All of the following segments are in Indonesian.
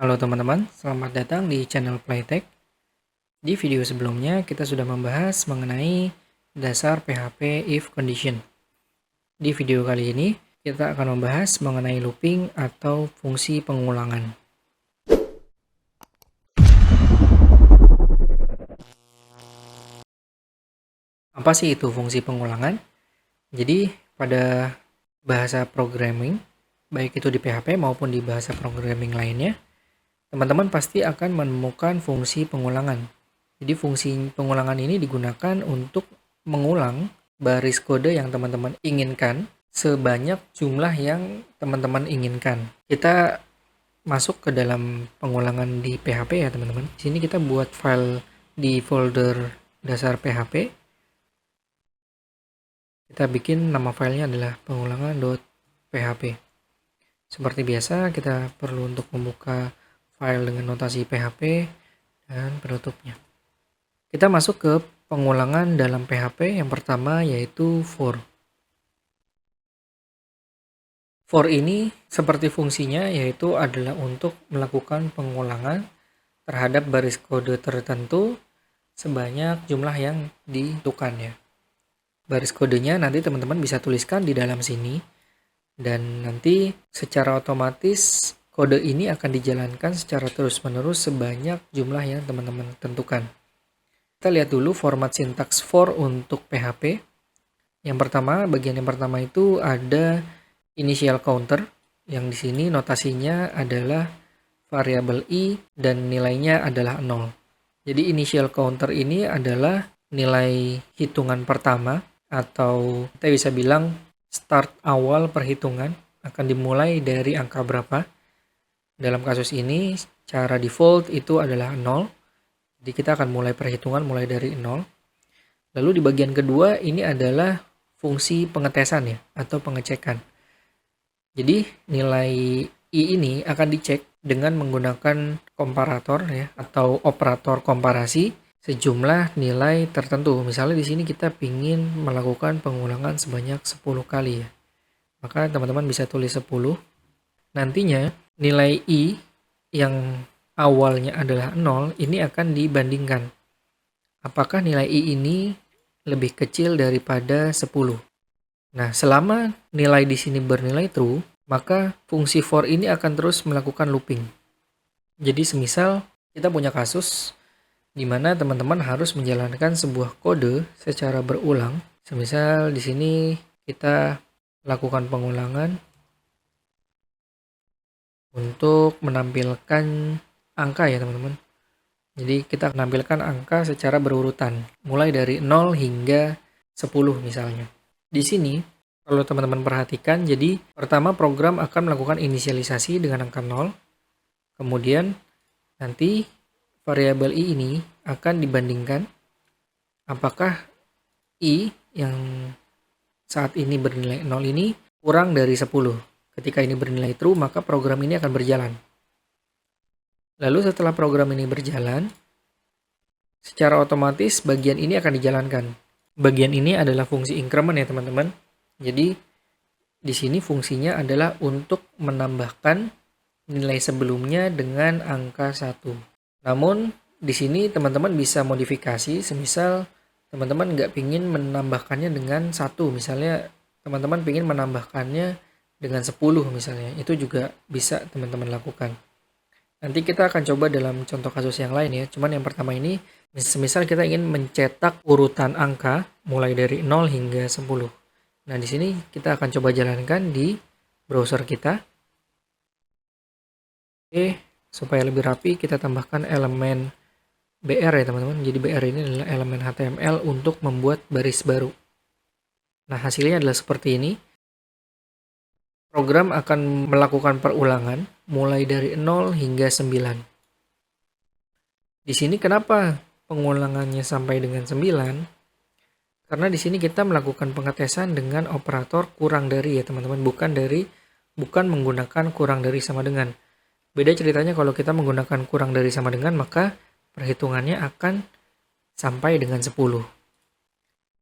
Halo teman-teman, selamat datang di channel Playtech. Di video sebelumnya kita sudah membahas mengenai dasar PHP if condition. Di video kali ini kita akan membahas mengenai looping atau fungsi pengulangan. Apa sih itu fungsi pengulangan? Jadi pada bahasa programming, baik itu di PHP maupun di bahasa programming lainnya, teman-teman pasti akan menemukan fungsi pengulangan. Jadi fungsi pengulangan ini digunakan untuk mengulang baris kode yang teman-teman inginkan sebanyak jumlah yang teman-teman inginkan. Kita masuk ke dalam pengulangan di PHP ya teman-teman. Di sini kita buat file di folder dasar PHP. Kita bikin nama filenya adalah pengulangan.php. Seperti biasa kita perlu untuk membuka file dengan notasi PHP dan penutupnya. Kita masuk ke pengulangan dalam PHP yang pertama yaitu for. For ini seperti fungsinya yaitu adalah untuk melakukan pengulangan terhadap baris kode tertentu sebanyak jumlah yang ditentukan ya. Baris kodenya nanti teman-teman bisa tuliskan di dalam sini dan nanti secara otomatis kode ini akan dijalankan secara terus-menerus sebanyak jumlah yang teman-teman tentukan. Kita lihat dulu format sintaks for untuk PHP. Bagian yang pertama itu ada initial counter, yang di sini notasinya adalah variabel i dan nilainya adalah 0. Jadi initial counter ini adalah nilai hitungan pertama atau kita bisa bilang start awal perhitungan akan dimulai dari angka berapa. Dalam kasus ini cara default itu adalah 0. Jadi kita akan mulai perhitungan mulai dari 0. Lalu di bagian kedua ini adalah fungsi pengetesan ya atau pengecekan. Jadi nilai i ini akan dicek dengan menggunakan komparator ya atau operator komparasi sejumlah nilai tertentu. Misalnya di sini kita ingin melakukan pengulangan sebanyak 10 kali ya. Maka teman-teman bisa tulis 10. Nantinya nilai i yang awalnya adalah 0 ini akan dibandingkan. Apakah nilai i ini lebih kecil daripada 10? Nah, selama nilai di sini bernilai true, maka fungsi for ini akan terus melakukan looping. Jadi semisal kita punya kasus di mana teman-teman harus menjalankan sebuah kode secara berulang. Semisal di sini kita lakukan pengulangan untuk menampilkan angka ya teman-teman. Jadi kita menampilkan angka secara berurutan, mulai dari 0 hingga 10 misalnya. Di sini kalau teman-teman perhatikan, jadi pertama program akan melakukan inisialisasi dengan angka 0. Kemudian nanti variabel i ini akan dibandingkan apakah i yang saat ini bernilai 0 ini kurang dari 10. Ketika ini bernilai true, maka program ini akan berjalan. Lalu setelah program ini berjalan, secara otomatis bagian ini akan dijalankan. Bagian ini adalah fungsi increment ya teman-teman. Jadi di sini fungsinya adalah untuk menambahkan nilai sebelumnya dengan angka 1. Namun di sini teman-teman bisa modifikasi, semisal teman-teman nggak pingin menambahkannya dengan 1, misalnya teman-teman pingin menambahkannya dengan 10 misalnya, itu juga bisa teman-teman lakukan. Nanti kita akan coba dalam contoh kasus yang lain ya, cuman yang pertama ini, semisal kita ingin mencetak urutan angka mulai dari 0 hingga 10. Nah di sini kita akan coba jalankan di browser kita. Oke. Supaya lebih rapi kita tambahkan elemen BR ya teman-teman. Jadi BR ini adalah elemen HTML untuk membuat baris baru. Nah hasilnya adalah seperti ini. Program akan melakukan perulangan mulai dari 0 hingga 9. Di sini kenapa pengulangannya sampai dengan 9? Karena di sini kita melakukan pengetesan dengan operator kurang dari ya teman-teman. Bukan menggunakan kurang dari sama dengan. Beda ceritanya kalau kita menggunakan kurang dari sama dengan, maka perhitungannya akan sampai dengan 10.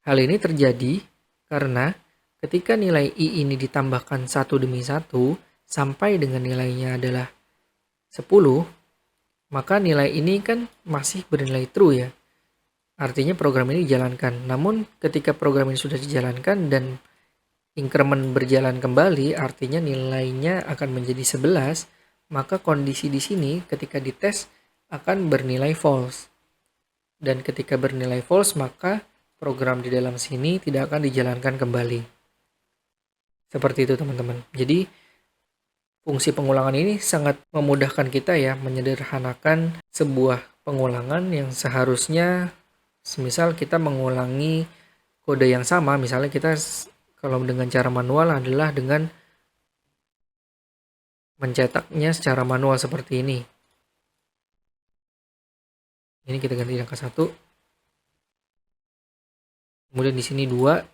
Hal ini terjadi karena ketika nilai i ini ditambahkan satu demi satu, sampai dengan nilainya adalah 10, maka nilai ini kan masih bernilai true ya. Artinya program ini dijalankan. Namun ketika program ini sudah dijalankan dan increment berjalan kembali, artinya nilainya akan menjadi 11, maka kondisi di sini ketika dites akan bernilai false. Dan ketika bernilai false, maka program di dalam sini tidak akan dijalankan kembali. Seperti itu teman-teman. Jadi fungsi pengulangan ini sangat memudahkan kita ya, menyederhanakan sebuah pengulangan yang seharusnya semisal kita mengulangi kode yang sama, misalnya kita kalau dengan cara manual adalah dengan mencetaknya secara manual seperti ini. Ini kita ganti angka 1. Kemudian di sini 2.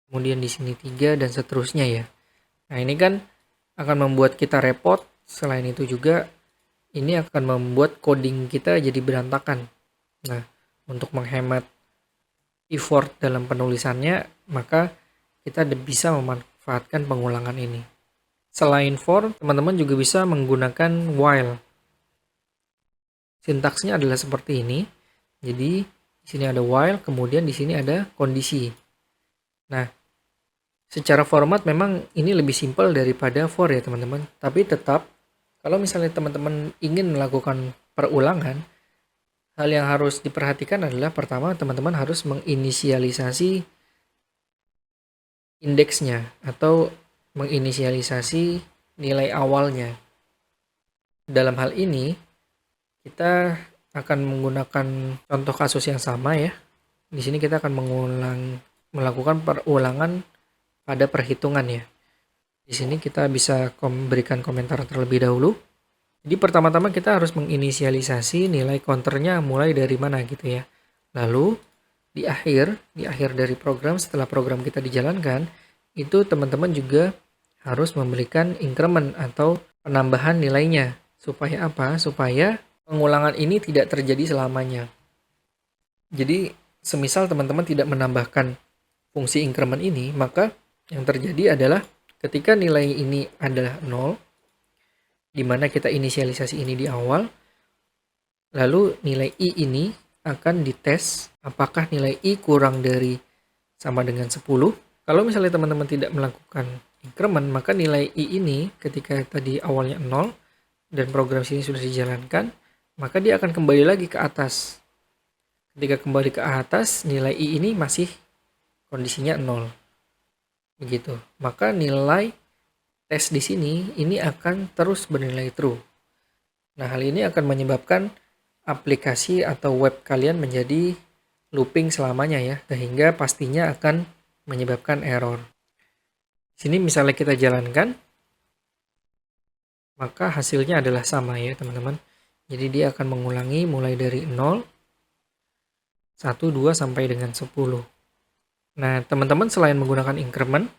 Kemudian di sini 3 dan seterusnya ya. Nah, ini kan akan membuat kita repot. Selain itu juga ini akan membuat coding kita jadi berantakan. Nah, untuk menghemat effort dalam penulisannya, maka kita bisa memanfaatkan pengulangan ini. Selain for, teman-teman juga bisa menggunakan while. Sintaksnya adalah seperti ini. Jadi di sini ada while, kemudian di sini ada kondisi. Nah, secara format memang ini lebih simpel daripada for ya teman-teman. Tapi tetap kalau misalnya teman-teman ingin melakukan perulangan, hal yang harus diperhatikan adalah pertama teman-teman harus menginisialisasi indeksnya atau menginisialisasi nilai awalnya. Dalam hal ini kita akan menggunakan contoh kasus yang sama ya. Di sini kita akan melakukan perulangan pada perhitungan ya. Di sini kita bisa berikan komentar terlebih dahulu. Jadi pertama-tama kita harus menginisialisasi nilai counternya mulai dari mana gitu ya. Lalu di akhir dari program, setelah program kita dijalankan, itu teman-teman juga harus memberikan increment atau penambahan nilainya. Supaya apa? Supaya pengulangan ini tidak terjadi selamanya. Jadi semisal teman-teman tidak menambahkan fungsi increment ini, maka yang terjadi adalah ketika nilai ini adalah 0, di mana kita inisialisasi ini di awal, lalu nilai I ini akan dites apakah nilai I kurang dari sama dengan 10. Kalau misalnya teman-teman tidak melakukan increment, maka nilai I ini ketika tadi awalnya 0 dan program sini sudah dijalankan, maka dia akan kembali lagi ke atas. Ketika kembali ke atas, nilai I ini masih kondisinya 0. Begitu. Maka nilai tes di sini ini akan terus bernilai true. Nah, hal ini akan menyebabkan aplikasi atau web kalian menjadi looping selamanya ya, sehingga pastinya akan menyebabkan error. Sini misalnya kita jalankan, maka hasilnya adalah sama ya teman-teman. Jadi dia akan mengulangi mulai dari 0, 1, 2 sampai dengan 10. Nah, teman-teman selain menggunakan increment,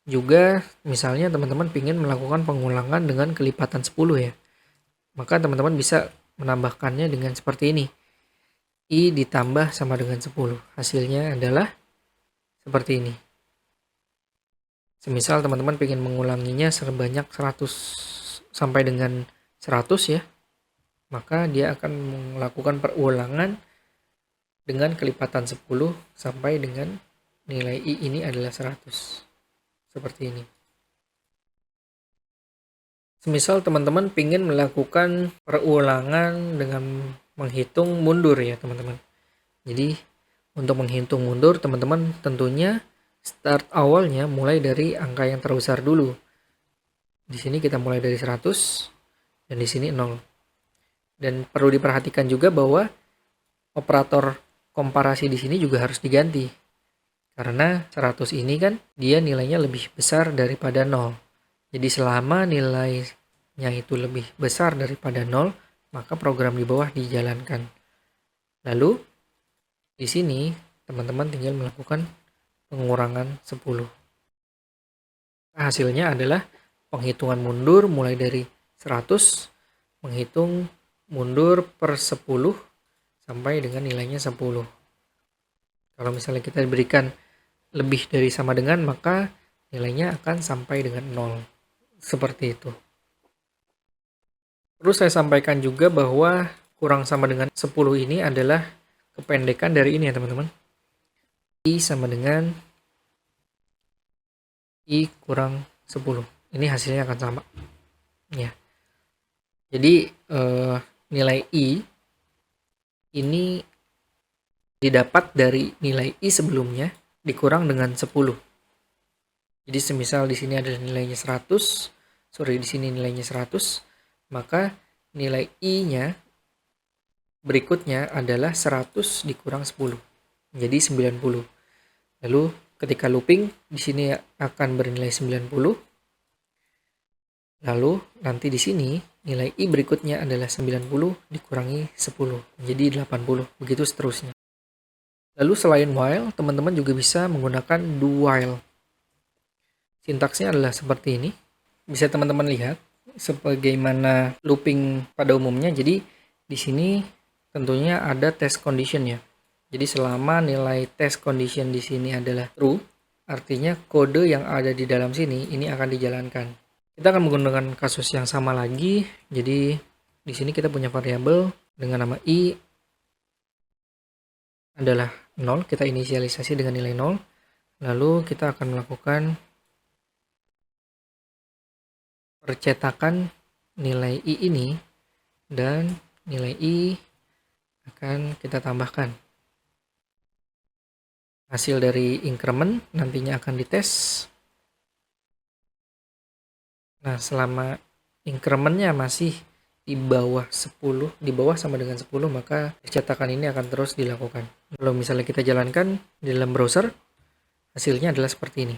juga misalnya teman-teman ingin melakukan pengulangan dengan kelipatan 10 ya. Maka teman-teman bisa menambahkannya dengan seperti ini. I ditambah sama dengan 10. Hasilnya adalah seperti ini. Semisal teman-teman ingin mengulanginya sebanyak 100 sampai dengan 100 ya. Maka dia akan melakukan perulangan dengan kelipatan 10 sampai dengan nilai I ini adalah 100. Seperti ini. Semisal teman-teman ingin melakukan perulangan dengan menghitung mundur ya teman-teman. Jadi untuk menghitung mundur teman-teman tentunya start awalnya mulai dari angka yang terbesar dulu. Di sini kita mulai dari 100 dan di sini 0. Dan perlu diperhatikan juga bahwa operator komparasi di sini juga harus diganti. Karena 100 ini kan dia nilainya lebih besar daripada 0. Jadi selama nilainya itu lebih besar daripada 0, maka program di bawah dijalankan. Lalu di sini teman-teman tinggal melakukan pengurangan 10. Hasilnya adalah penghitungan mundur mulai dari 100, menghitung mundur per 10 sampai dengan nilainya 10. Kalau misalnya kita diberikan lebih dari sama dengan, maka nilainya akan sampai dengan 0. Seperti itu. Terus saya sampaikan juga bahwa kurang sama dengan 10 ini adalah kependekan dari ini ya teman-teman. I sama dengan I kurang 10. Ini hasilnya akan sama. Ya. Jadi nilai I ini didapat dari nilai I sebelumnya dikurang dengan 10. Jadi semisal di sini ada nilainya 100, di sini nilainya 100, maka nilai I-nya berikutnya adalah 100 dikurang 10. Jadi 90. Lalu ketika looping di sini akan bernilai 90. Lalu nanti di sini nilai I berikutnya adalah 90 dikurangi 10 menjadi 80. Begitu seterusnya. Lalu selain while, teman-teman juga bisa menggunakan do while. Sintaksnya adalah seperti ini. Bisa teman-teman lihat sebagaimana looping pada umumnya. Jadi di sini tentunya ada test condition ya. Jadi selama nilai test condition di sini adalah true, artinya kode yang ada di dalam sini ini akan dijalankan. Kita akan menggunakan kasus yang sama lagi. Jadi di sini kita punya variabel dengan nama I adalah 0, kita inisialisasi dengan nilai 0. Lalu kita akan melakukan percetakan nilai I ini dan nilai I akan kita tambahkan. Hasil dari increment nantinya akan dites. Nah, selama incrementnya masih di bawah 10, di bawah sama dengan 10, maka percetakan ini akan terus dilakukan. Kalau misalnya kita jalankan di dalam browser, hasilnya adalah seperti ini.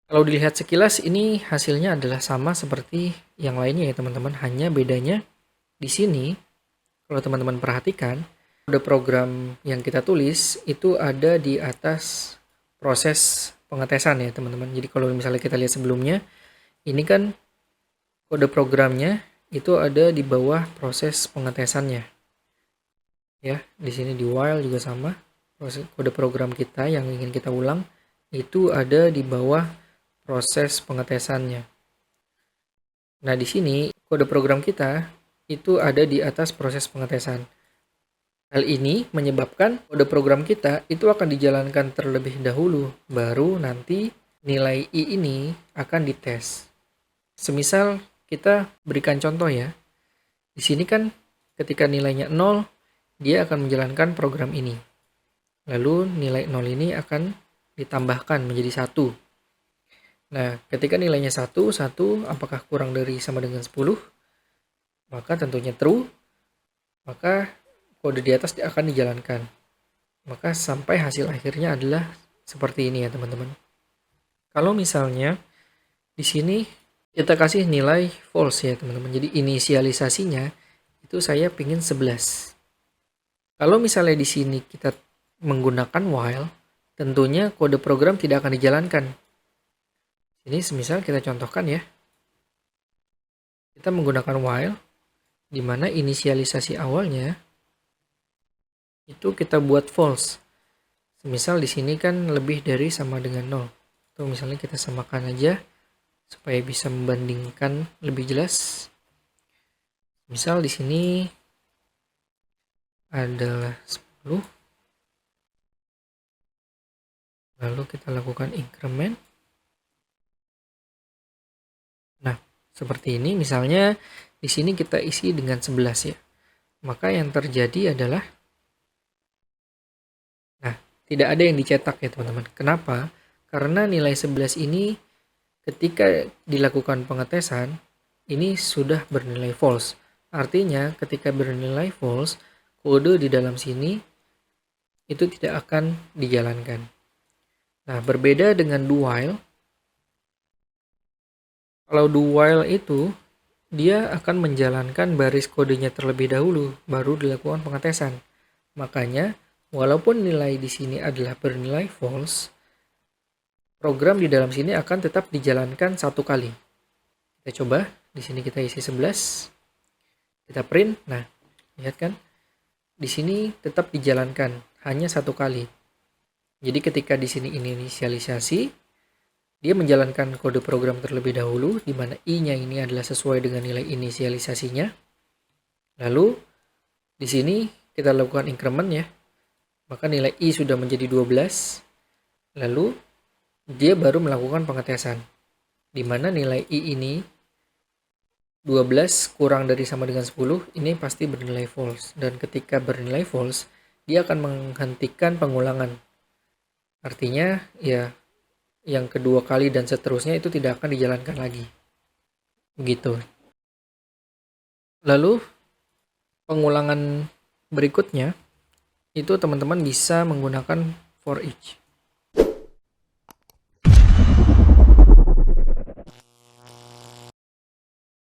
Kalau dilihat sekilas, ini hasilnya adalah sama seperti yang lainnya ya teman-teman. Hanya bedanya di sini, kalau teman-teman perhatikan, kode program yang kita tulis itu ada di atas proses pengetesan ya teman-teman. Jadi kalau misalnya kita lihat sebelumnya, ini kan kode programnya itu ada di bawah proses pengetesannya. Ya, di sini di while juga sama. Proses kode program kita yang ingin kita ulang itu ada di bawah proses pengetesannya. Nah, di sini kode program kita itu ada di atas proses pengetesan. Hal ini menyebabkan kode program kita itu akan dijalankan terlebih dahulu, baru nanti nilai I ini akan dites. Semisal kita berikan contoh ya. Di sini kan ketika nilainya 0, dia akan menjalankan program ini. Lalu nilai 0 ini akan ditambahkan menjadi 1. Nah, ketika nilainya 1 apakah kurang dari sama dengan 10? Maka tentunya true. Maka kode di atas akan dijalankan. Maka sampai hasil akhirnya adalah seperti ini ya teman-teman. Kalau misalnya di sini kita kasih nilai false ya teman-teman. Jadi inisialisasinya itu saya pingin 11. Kalau misalnya di sini kita menggunakan while, tentunya kode program tidak akan dijalankan. Ini semisal kita contohkan ya. Kita menggunakan while, di mana inisialisasi awalnya itu kita buat false. Semisal di sini kan lebih dari sama dengan 0. Atau misalnya kita samakan aja supaya bisa membandingkan lebih jelas. Misal di sini adalah 10. Lalu kita lakukan increment. Nah, seperti ini misalnya di sini kita isi dengan 11 ya. Maka yang terjadi adalah tidak ada yang dicetak ya teman-teman. Kenapa? Karena nilai 11 ini ketika dilakukan pengetesan ini sudah bernilai false. Artinya ketika bernilai false, kode di dalam sini itu tidak akan dijalankan. Nah, berbeda dengan do while. Kalau do while itu dia akan menjalankan baris kodenya terlebih dahulu baru dilakukan pengetesan. Makanya walaupun nilai di sini adalah bernilai false, program di dalam sini akan tetap dijalankan satu kali. Kita coba, di sini kita isi 11. Kita print. Nah, lihat kan? Di sini tetap dijalankan hanya satu kali. Jadi ketika di sini inisialisasi, Dia menjalankan kode program terlebih dahulu, di mana I-nya ini adalah sesuai dengan nilai inisialisasinya. Lalu, di sini kita lakukan increment ya. Maka nilai I sudah menjadi 12. Lalu, dia baru melakukan pengetesan. Di mana nilai I ini 12 kurang dari sama dengan 10, ini pasti bernilai false. Dan ketika bernilai false, dia akan menghentikan pengulangan. Artinya, ya yang kedua kali dan seterusnya itu tidak akan dijalankan lagi. Begitu. Lalu pengulangan berikutnya itu teman-teman bisa menggunakan for each.